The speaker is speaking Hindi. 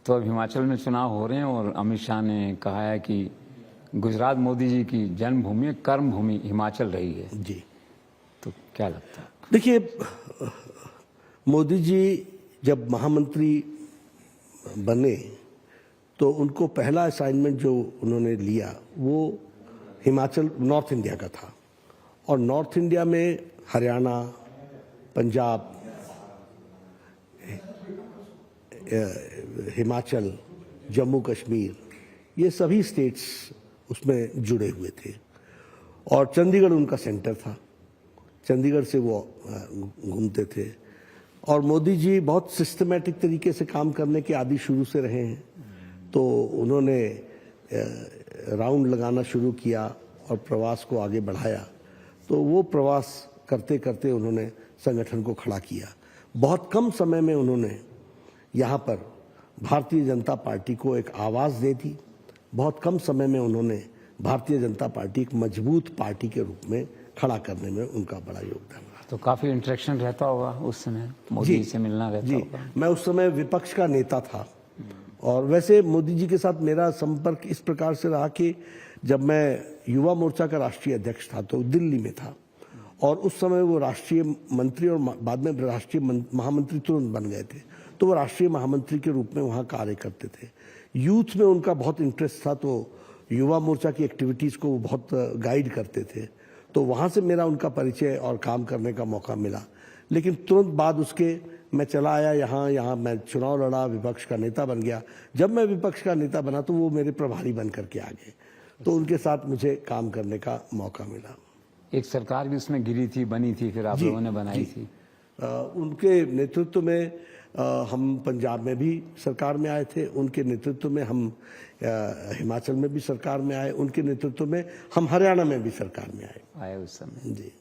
तो अब हिमाचल में चुनाव हो रहे हैं और अमित शाह ने कहा है कि गुजरात मोदी जी की जन्मभूमि कर्म भूमि हिमाचल रही है जी। तो क्या लगता है? देखिए, मोदी जी जब महामंत्री बने तो उनको पहला असाइनमेंट जो उन्होंने लिया वो हिमाचल नॉर्थ इंडिया का था। और नॉर्थ इंडिया में हरियाणा, पंजाब, हिमाचल, जम्मू कश्मीर, ये सभी स्टेट्स उसमें जुड़े हुए थे और चंडीगढ़ उनका सेंटर था। चंडीगढ़ से वो घूमते थे और मोदी जी बहुत सिस्टमैटिक तरीके से काम करने के आदी शुरू से रहे हैं। तो उन्होंने राउंड लगाना शुरू किया और प्रवास को आगे बढ़ाया। तो वो प्रवास करते करते उन्होंने संगठन को खड़ा किया। बहुत कम समय में उन्होंने यहाँ पर भारतीय जनता पार्टी को एक आवाज़ दे दी। बहुत कम समय में उन्होंने भारतीय जनता पार्टी एक मजबूत पार्टी के रूप में खड़ा करने में उनका बड़ा योगदान रहा। तो काफ़ी इंटरेक्शन रहता होगा उस समय, मोदी जी से मिलना रहता होगा। मैं उस समय विपक्ष का नेता था और वैसे मोदी जी के साथ मेरा संपर्क इस प्रकार से रहा कि जब मैं युवा मोर्चा का राष्ट्रीय अध्यक्ष था तो दिल्ली में था और उस समय वो राष्ट्रीय मंत्री और बाद में राष्ट्रीय महामंत्री तुरंत बन गए थे। तो वो राष्ट्रीय महामंत्री के रूप में वहाँ कार्य करते थे। यूथ में उनका बहुत इंटरेस्ट था तो युवा मोर्चा की एक्टिविटीज़ को वो बहुत गाइड करते थे। तो वहाँ से मेरा उनका परिचय और काम करने का मौका मिला। लेकिन तुरंत बाद उसके मैं चला आया यहाँ मैं चुनाव लड़ा, विपक्ष का नेता बन गया। जब मैं विपक्ष का नेता बना तो वो मेरे प्रभारी बन करके आ गए, तो उनके साथ मुझे काम करने का मौका मिला। एक सरकार भी उसमें गिरी थी, बनी थी, फिर आप लोगों ने बनाई थी। उनके नेतृत्व में हम पंजाब में भी सरकार में आए थे, उनके नेतृत्व में हम हिमाचल में भी सरकार में आए, उनके नेतृत्व में हम हरियाणा में भी सरकार में आए उस समय। जी।